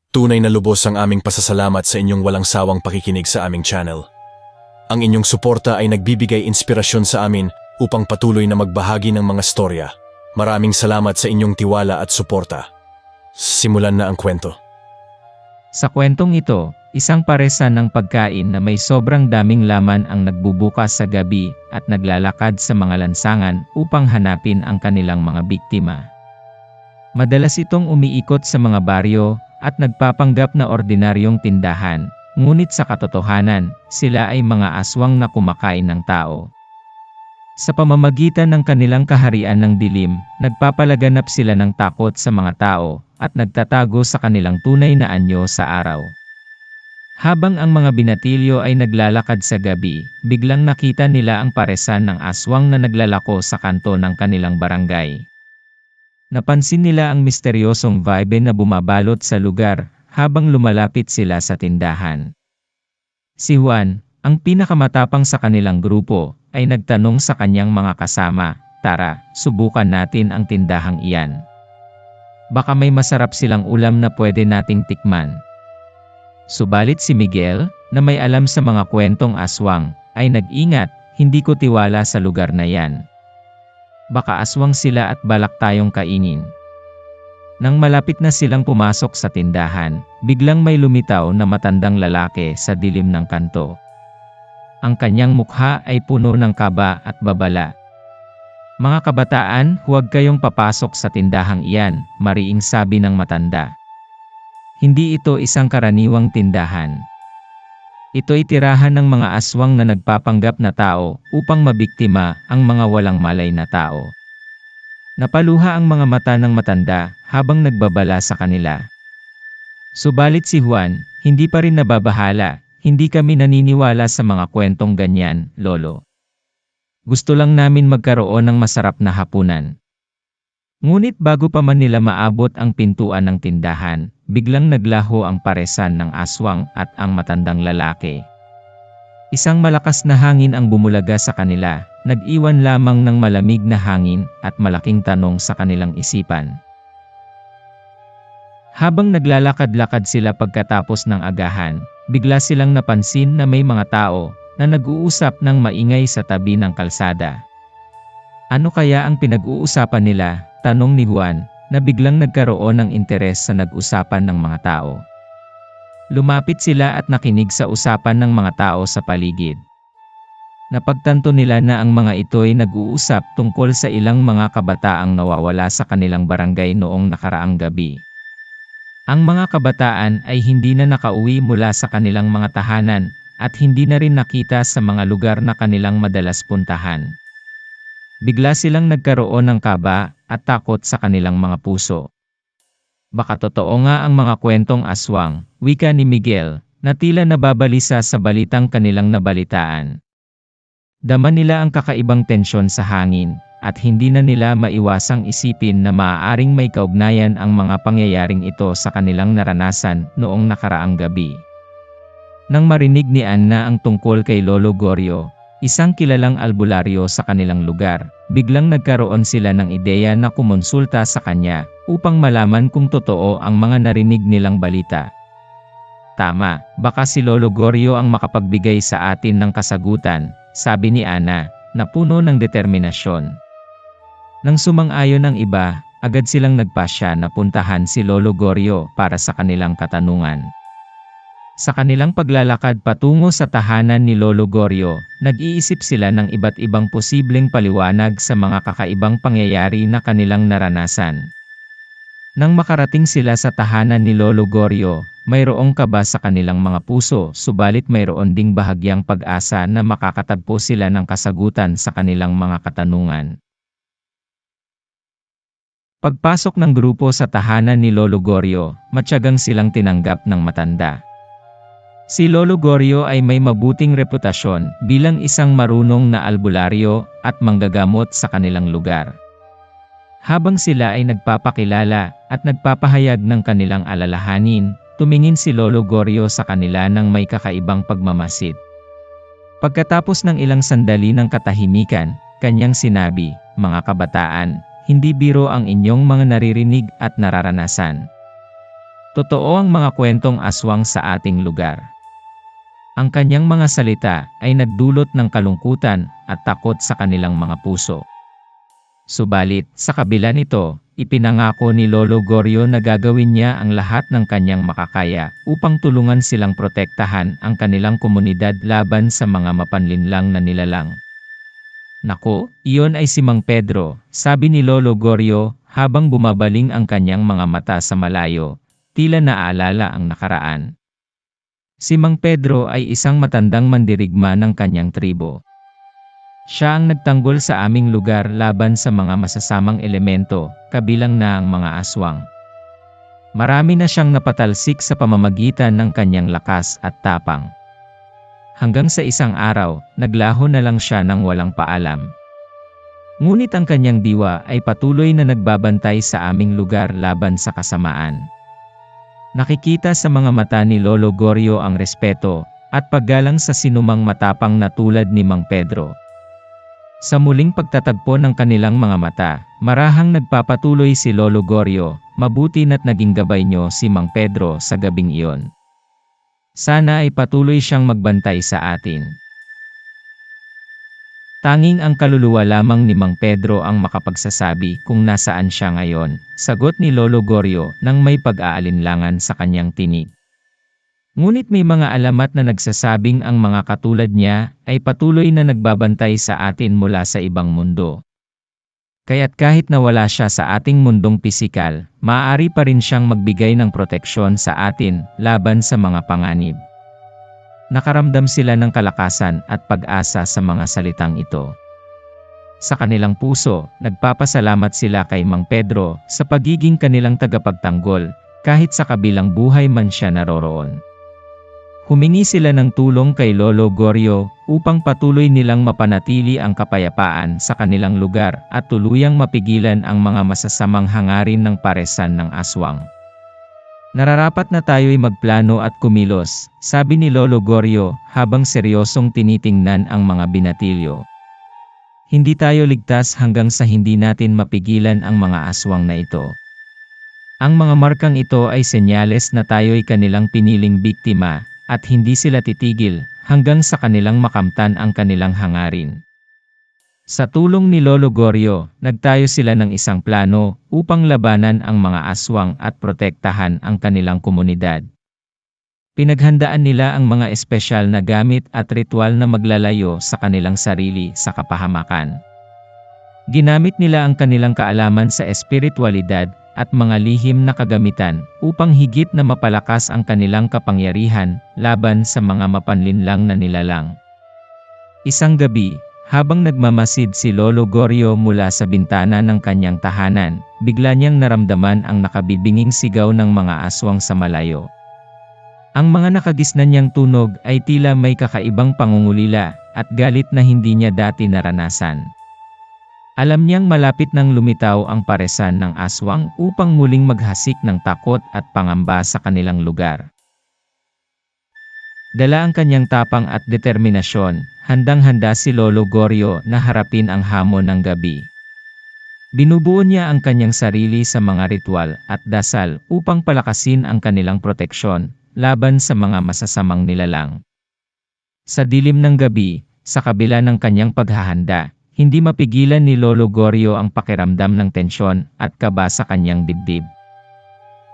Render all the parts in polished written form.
Tunay na lubos ang aming pasasalamat sa inyong walang sawang pakikinig sa aming channel. Ang inyong suporta ay nagbibigay inspirasyon sa amin upang patuloy na magbahagi ng mga storya. Maraming salamat sa inyong tiwala at suporta. Simulan na ang kwento. Sa kwentong ito, isang paresan ng pagkain na may sobrang daming laman ang nagbubukas sa gabi at naglalakad sa mga lansangan upang hanapin ang kanilang mga biktima. Madalas itong umiikot sa mga baryo at nagpapanggap na ordinaryong tindahan, ngunit sa katotohanan, sila ay mga aswang na kumakain ng tao. Sa pamamagitan ng kanilang kaharian ng dilim, nagpapalaganap sila ng takot sa mga tao at nagtatago sa kanilang tunay na anyo sa araw. Habang ang mga binatilyo ay naglalakad sa gabi, biglang nakita nila ang paresan ng aswang na naglalako sa kanto ng kanilang barangay. Napansin nila ang misteryosong vibe na bumabalot sa lugar habang lumalapit sila sa tindahan. Si Juan, ang pinakamatapang sa kanilang grupo, ay nagtanong sa kanyang mga kasama, "Tara, subukan natin ang tindahang iyan. Baka may masarap silang ulam na pwede nating tikman." Subalit si Miguel, na may alam sa mga kwentong aswang, ay nag-ingat, "Hindi ko tiwala sa lugar na yan. Baka aswang sila at balak tayong kainin." Nang malapit na silang pumasok sa tindahan, biglang may lumitaw na matandang lalaki sa dilim ng kanto. Ang kanyang mukha ay puno ng kaba at babala. "Mga kabataan, huwag kayong papasok sa tindahang iyan," mariing sabi ng matanda. "Hindi ito isang karaniwang tindahan. Ito'y tirahan ng mga aswang na nagpapanggap na tao upang mabiktima ang mga walang malay na tao." Napaluha ang mga mata ng matanda habang nagbabala sa kanila. Subalit si Juan, hindi pa rin nababahala. "Hindi kami naniniwala sa mga kwentong ganyan, Lolo. Gusto lang namin magkaroon ng masarap na hapunan." Ngunit bago pa man nila maabot ang pintuan ng tindahan, biglang naglaho ang paresan ng aswang at ang matandang lalaki. Isang malakas na hangin ang bumulaga sa kanila, nag-iwan lamang ng malamig na hangin at malaking tanong sa kanilang isipan. Habang naglalakad-lakad sila pagkatapos ng agahan, bigla silang napansin na may mga tao na nag-uusap ng maingay sa tabi ng kalsada. "Ano kaya ang pinag-uusapan nila?" tanong ni Juan, na biglang nagkaroon ng interes sa nag-usapan ng mga tao. Lumapit sila at nakinig sa usapan ng mga tao sa paligid. Napagtanto nila na ang mga ito'y nag-uusap tungkol sa ilang mga kabataang nawawala sa kanilang barangay noong nakaraang gabi. Ang mga kabataan ay hindi na nakauwi mula sa kanilang mga tahanan at hindi na rin nakita sa mga lugar na kanilang madalas puntahan. Bigla silang nagkaroon ng kaba at takot sa kanilang mga puso. "Baka totoo nga ang mga kwentong aswang," wika ni Miguel, na tila nababalisa sa balitang kanilang nabalitaan. Dama nila ang kakaibang tensyon sa hangin, at hindi na nila maiwasang isipin na maaaring may kaugnayan ang mga pangyayaring ito sa kanilang naranasan noong nakaraang gabi. Nang marinig ni Anna ang tungkol kay Lolo Goryo, isang kilalang albularyo sa kanilang lugar, biglang nagkaroon sila ng ideya na kumonsulta sa kanya upang malaman kung totoo ang mga narinig nilang balita. "Tama, baka si Lolo Goryo ang makapagbigay sa atin ng kasagutan," sabi ni Ana, na puno ng determinasyon. Nang sumang-ayon ang iba, agad silang nagpasya na puntahan si Lolo Goryo para sa kanilang katanungan. Sa kanilang paglalakad patungo sa tahanan ni Lolo Goryo, nag-iisip sila ng iba't ibang posibleng paliwanag sa mga kakaibang pangyayari na kanilang naranasan. Nang makarating sila sa tahanan ni Lolo Goryo, mayroong kaba sa kanilang mga puso, subalit mayroon ding bahagyang pag-asa na makakatagpo sila ng kasagutan sa kanilang mga katanungan. Pagpasok ng grupo sa tahanan ni Lolo Goryo, matyagang silang tinanggap ng matanda. Si Lolo Goryo ay may mabuting reputasyon bilang isang marunong na albularyo at manggagamot sa kanilang lugar. Habang sila ay nagpapakilala at nagpapahayag ng kanilang alalahanin, tumingin si Lolo Goryo sa kanila ng may kakaibang pagmamasid. Pagkatapos ng ilang sandali ng katahimikan, kanyang sinabi, "Mga kabataan, hindi biro ang inyong mga naririnig at nararanasan. Totoo ang mga kwentong aswang sa ating lugar. Ang kanyang mga salita ay nagdulot ng kalungkutan at takot sa kanilang mga puso. Subalit, sa kabila nito, ipinangako ni Lolo Goryo na gagawin niya ang lahat ng kanyang makakaya upang tulungan silang protektahan ang kanilang komunidad laban sa mga mapanlinlang na nilalang. Nako, iyon ay si Mang Pedro, sabi ni Lolo Goryo habang bumabaling ang kanyang mga mata sa malayo, tila naaalala ang nakaraan. Si Mang Pedro ay isang matandang mandirigma ng kanyang tribo. Siya ang nagtanggol sa aming lugar laban sa mga masasamang elemento, kabilang na ang mga aswang. Marami na siyang napatalsik sa pamamagitan ng kanyang lakas at tapang. Hanggang sa isang araw, naglaho na lang siya ng walang paalam. Ngunit ang kanyang diwa ay patuloy na nagbabantay sa aming lugar laban sa kasamaan. Nakikita sa mga mata ni Lolo Goryo ang respeto at paggalang sa sinumang matapang na tulad ni Mang Pedro. Sa muling pagtatagpo ng kanilang mga mata, marahang nagpapatuloy si Lolo Goryo, mabuti na't naging gabay niyo si Mang Pedro sa gabing iyon. Sana ay patuloy siyang magbantay sa atin. Tanging ang kaluluwa lamang ni Mang Pedro ang makapagsasabi kung nasaan siya ngayon, sagot ni Lolo Goryo nang may pag-aalinlangan sa kanyang tinig. Ngunit may mga alamat na nagsasabing ang mga katulad niya ay patuloy na nagbabantay sa atin mula sa ibang mundo. Kaya't kahit nawala siya sa ating mundong pisikal, maaari pa rin siyang magbigay ng proteksyon sa atin laban sa mga panganib. Nakaramdam sila ng kalakasan at pag-asa sa mga salitang ito. Sa kanilang puso, nagpapasalamat sila kay Mang Pedro sa pagiging kanilang tagapagtanggol, kahit sa kabilang buhay man siya naroroon. Humingi sila ng tulong kay Lolo Goryo upang patuloy nilang mapanatili ang kapayapaan sa kanilang lugar at tuluyang mapigilan ang mga masasamang hangarin ng paresan ng aswang. Nararapat na tayo'y magplano at kumilos, sabi ni Lolo Goryo habang seryosong tinitingnan ang mga binatilyo. Hindi tayo ligtas hanggang sa hindi natin mapigilan ang mga aswang na ito. Ang mga markang ito ay senyales na tayo'y kanilang piniling biktima at hindi sila titigil hanggang sa kanilang makamtan ang kanilang hangarin. Sa tulong ni Lolo Goryo, nagtayo sila ng isang plano upang labanan ang mga aswang at protektahan ang kanilang komunidad. Pinaghandaan nila ang mga espesyal na gamit at ritual na maglalayo sa kanilang sarili sa kapahamakan. Ginamit nila ang kanilang kaalaman sa espiritualidad at mga lihim na kagamitan upang higit na mapalakas ang kanilang kapangyarihan laban sa mga mapanlinlang na nilalang. Isang gabi, habang nagmamasid si Lolo Goryo mula sa bintana ng kanyang tahanan, bigla niyang naramdaman ang nakabibinging sigaw ng mga aswang sa malayo. Ang mga nakagisnan niyang tunog ay tila may kakaibang pangungulila at galit na hindi niya dati naranasan. Alam niyang malapit nang lumitaw ang paresan ng aswang upang muling maghasik ng takot at pangamba sa kanilang lugar. Dala ang kanyang tapang at determinasyon, handang-handa si Lolo Goryo na harapin ang hamon ng gabi. Binubuo niya ang kanyang sarili sa mga ritual at dasal upang palakasin ang kanilang proteksyon laban sa mga masasamang nilalang. Sa dilim ng gabi, sa kabila ng kanyang paghahanda, hindi mapigilan ni Lolo Goryo ang pakiramdam ng tensyon at kaba sa kanyang dibdib.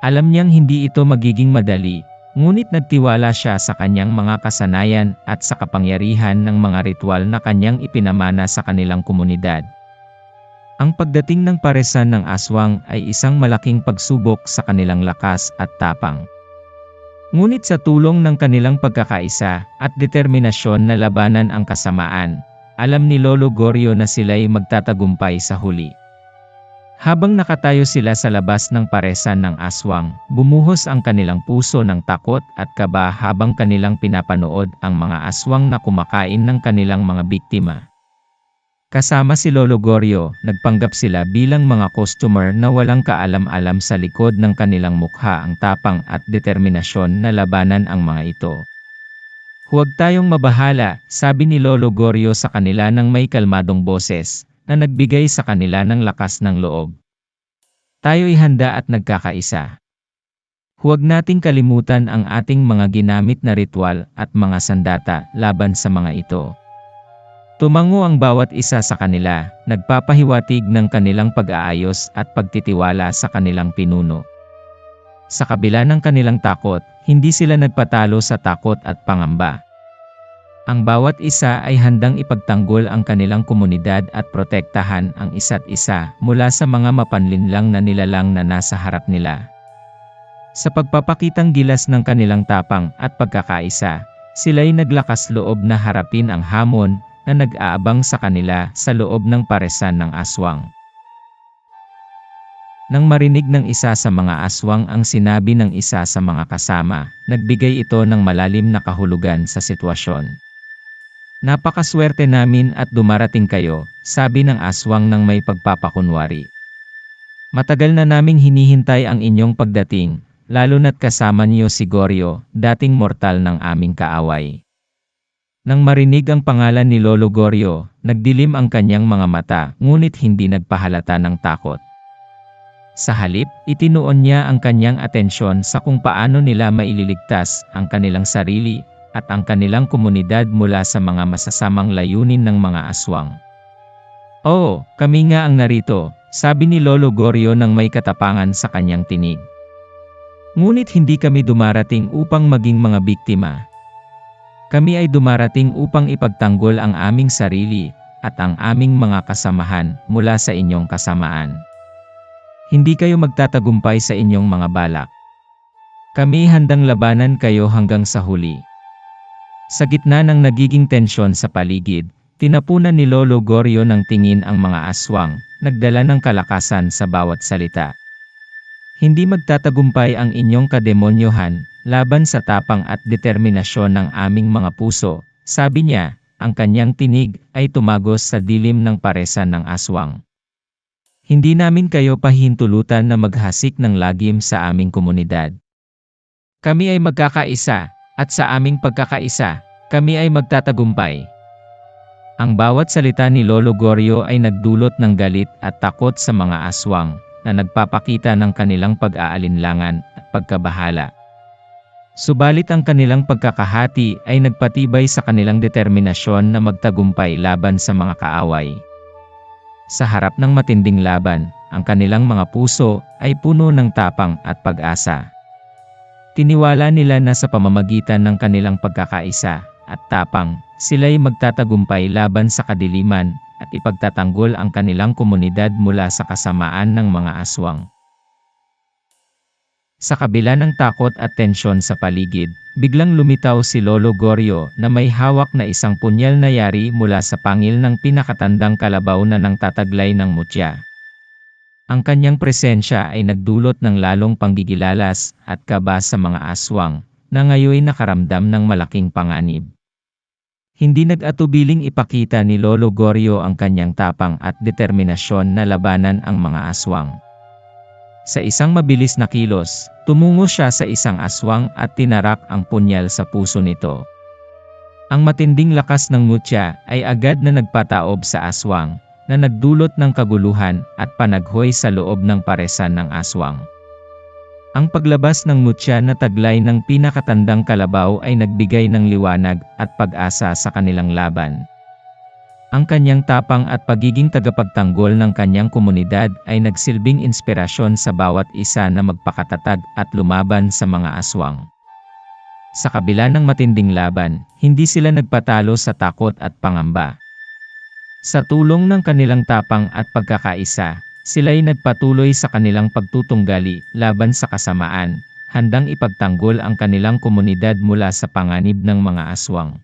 Alam niyang hindi ito magiging madali, ngunit nagtiwala siya sa kanyang mga kasanayan at sa kapangyarihan ng mga ritual na kanyang ipinamana sa kanilang komunidad. Ang pagdating ng paresan ng aswang ay isang malaking pagsubok sa kanilang lakas at tapang. Ngunit sa tulong ng kanilang pagkakaisa at determinasyon na labanan ang kasamaan, alam ni Lolo Goryo na sila'y magtatagumpay sa huli. Habang nakatayo sila sa labas ng paresan ng aswang, bumuhos ang kanilang puso ng takot at kaba habang kanilang pinapanood ang mga aswang na kumakain ng kanilang mga biktima. Kasama si Lolo Goryo, nagpanggap sila bilang mga customer na walang kaalam-alam sa likod ng kanilang mukha ang tapang at determinasyon na labanan ang mga ito. Huwag tayong mabahala, sabi ni Lolo Goryo sa kanila ng may kalmadong boses, na nagbigay sa kanila ng lakas ng loob. Tayo'y handa at nagkakaisa. Huwag nating kalimutan ang ating mga ginamit na ritual at mga sandata laban sa mga ito. Tumango ang bawat isa sa kanila, nagpapahiwatig ng kanilang pag-aayos at pagtitiwala sa kanilang pinuno. Sa kabila ng kanilang takot, hindi sila nagpatalo sa takot at pangamba. Ang bawat isa ay handang ipagtanggol ang kanilang komunidad at protektahan ang isa't isa mula sa mga mapanlinlang na nilalang na nasa harap nila. Sa pagpapakitang gilas ng kanilang tapang at pagkakaisa, sila'y naglakas loob na harapin ang hamon na nag-aabang sa kanila sa loob ng paresan ng aswang. Nang marinig ng isa sa mga aswang ang sinabi ng isa sa mga kasama, nagbigay ito ng malalim na kahulugan sa sitwasyon. "Napakaswerte namin at dumarating kayo," sabi ng aswang ng may pagpapakunwari. "Matagal na naming hinihintay ang inyong pagdating, lalo na't kasama niyo si Goryo, dating mortal ng aming kaaway." Nang marinig ang pangalan ni Lolo Goryo, nagdilim ang kanyang mga mata, ngunit hindi nagpahalata ng takot. Sa halip, itinuon niya ang kanyang atensyon sa kung paano nila maililigtas ang kanilang sarili at ang kanilang komunidad mula sa mga masasamang layunin ng mga aswang. "Oo, kami nga ang narito," sabi ni Lolo Goryo nang may katapangan sa kanyang tinig. "Ngunit hindi kami dumarating upang maging mga biktima. Kami ay dumarating upang ipagtanggol ang aming sarili at ang aming mga kasamahan mula sa inyong kasamaan. Hindi kayo magtatagumpay sa inyong mga balak. Kami handang labanan kayo hanggang sa huli." Sa gitna ng nagiging tensyon sa paligid, tinapunan ni Lolo Goryo ng tingin ang mga aswang, nagdala ng kalakasan sa bawat salita. "Hindi magtatagumpay ang inyong kademonyohan laban sa tapang at determinasyon ng aming mga puso," sabi niya, ang kanyang tinig ay tumagos sa dilim ng paresan ng aswang. "Hindi namin kayo pahihintulutan na maghasik ng lagim sa aming komunidad. Kami ay magkakaisa, at sa aming pagkakaisa, kami ay magtatagumpay." Ang bawat salita ni Lolo Goryo ay nagdulot ng galit at takot sa mga aswang, na nagpapakita ng kanilang pag-aalinlangan at pagkabahala. Subalit ang kanilang pagkakahati ay nagpatibay sa kanilang determinasyon na magtagumpay laban sa mga kaaway. Sa harap ng matinding laban, ang kanilang mga puso ay puno ng tapang at pag-asa. Tiniwala nila na sa pamamagitan ng kanilang pagkakaisa at tapang, sila'y magtatagumpay laban sa kadiliman at ipagtatanggol ang kanilang komunidad mula sa kasamaan ng mga aswang. Sa kabila ng takot at tensyon sa paligid, biglang lumitaw si Lolo Goryo na may hawak na isang punyal na yari mula sa pangil ng pinakatandang kalabaw na nangtataglay ng mutya. Ang kanyang presensya ay nagdulot ng lalong panggigilalas at kaba sa mga aswang, na ngayoy nakaramdam ng malaking panganib. Hindi nag-atubiling ipakita ni Lolo Goryo ang kanyang tapang at determinasyon na labanan ang mga aswang. Sa isang mabilis na kilos, tumungo siya sa isang aswang at tinarak ang punyal sa puso nito. Ang matinding lakas ng mutya ay agad na nagpataob sa aswang, na nagdulot ng kaguluhan at panaghoy sa loob ng paresan ng aswang. Ang paglabas ng mutya na taglay ng pinakatandang kalabaw ay nagbigay ng liwanag at pag-asa sa kanilang laban. Ang kanyang tapang at pagiging tagapagtanggol ng kanyang komunidad ay nagsilbing inspirasyon sa bawat isa na magpakatatag at lumaban sa mga aswang. Sa kabila ng matinding laban, hindi sila nagpatalo sa takot at pangamba. Sa tulong ng kanilang tapang at pagkakaisa, sila'y nagpatuloy sa kanilang pagtutunggali laban sa kasamaan, handang ipagtanggol ang kanilang komunidad mula sa panganib ng mga aswang.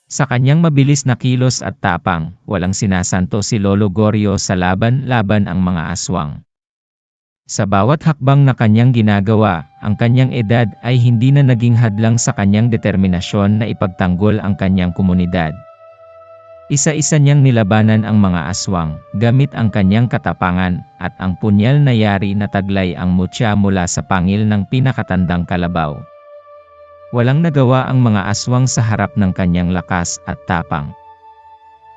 Sa kanyang mabilis na kilos at tapang, walang sinasanto si Lolo Goryo sa laban-laban ang mga aswang. Sa bawat hakbang na kanyang ginagawa, ang kanyang edad ay hindi na naging hadlang sa kanyang determinasyon na ipagtanggol ang kanyang komunidad. Isa-isa niyang nilabanan ang mga aswang, gamit ang kanyang katapangan, at ang punyal na yari na taglay ang mutya mula sa pangil ng pinakatandang kalabaw. Walang nagawa ang mga aswang sa harap ng kanyang lakas at tapang.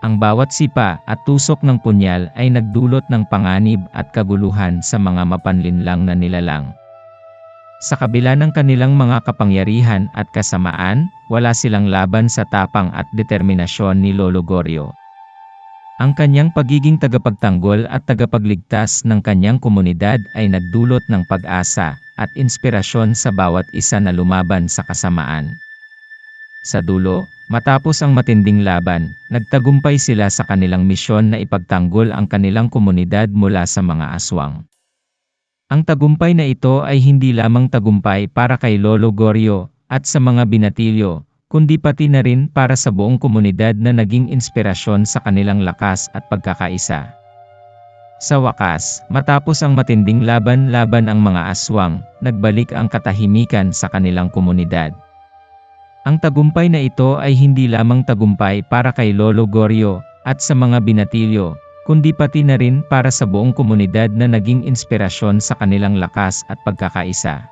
Ang bawat sipa at tusok ng punyal ay nagdulot ng panganib at kaguluhan sa mga mapanlinlang na nilalang. Sa kabila ng kanilang mga kapangyarihan at kasamaan, wala silang laban sa tapang at determinasyon ni Lolo Goryeo. Ang kanyang pagiging tagapagtanggol at tagapagligtas ng kanyang komunidad ay nagdulot ng pag-asa at inspirasyon sa bawat isa na lumaban sa kasamaan. Sa dulo, matapos ang matinding laban, nagtagumpay sila sa kanilang misyon na ipagtanggol ang kanilang komunidad mula sa mga aswang. Ang tagumpay na ito ay hindi lamang tagumpay para kay Lolo Goryeo at sa mga binatilyo, kundi pati na rin para sa buong komunidad na naging inspirasyon sa kanilang lakas at pagkakaisa. Sa wakas, matapos ang matinding laban ang mga aswang, nagbalik ang katahimikan sa kanilang komunidad. Ang tagumpay na ito ay hindi lamang tagumpay para kay Lolo Goryeo at sa mga binatilyo, kundi pati na rin para sa buong komunidad na naging inspirasyon sa kanilang lakas at pagkakaisa.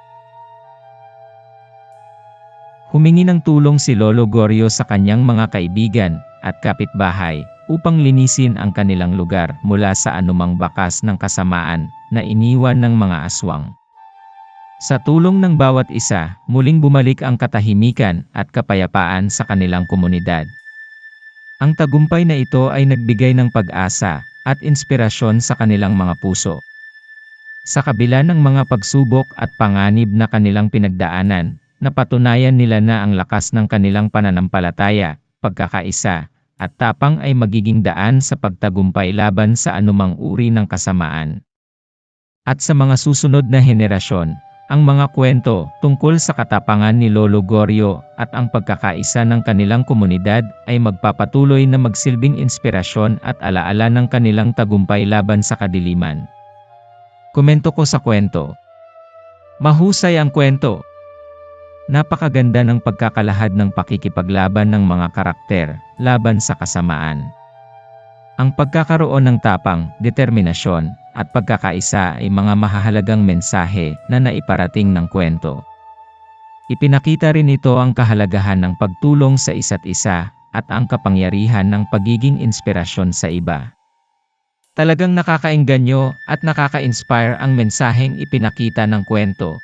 Humingi ng tulong si Lolo Goryeo sa kanyang mga kaibigan at kapitbahay upang linisin ang kanilang lugar mula sa anumang bakas ng kasamaan na iniwan ng mga aswang. Sa tulong ng bawat isa, muling bumalik ang katahimikan at kapayapaan sa kanilang komunidad. Ang tagumpay na ito ay nagbigay ng pag-asa at inspirasyon sa kanilang mga puso. Sa kabila ng mga pagsubok at panganib na kanilang pinagdaanan, napatunayan nila na ang lakas ng kanilang pananampalataya, pagkakaisa, at tapang ay magiging daan sa pagtagumpay laban sa anumang uri ng kasamaan. At sa mga susunod na henerasyon, ang mga kwento tungkol sa katapangan ni Lolo Goryeo at ang pagkakaisa ng kanilang komunidad ay magpapatuloy na magsilbing inspirasyon at alaala ng kanilang tagumpay laban sa kadiliman. Komento ko sa kwento. Mahusay ang kwento. Napakaganda ng pagkakalahad ng pakikipaglaban ng mga karakter laban sa kasamaan. Ang pagkakaroon ng tapang, determinasyon, at pagkakaisa ay mga mahahalagang mensahe na naiparating ng kwento. Ipinakita rin ito ang kahalagahan ng pagtulong sa isa't isa at ang kapangyarihan ng pagiging inspirasyon sa iba. Talagang nakakaengganyo at nakaka-inspire ang mensaheng ipinakita ng kwento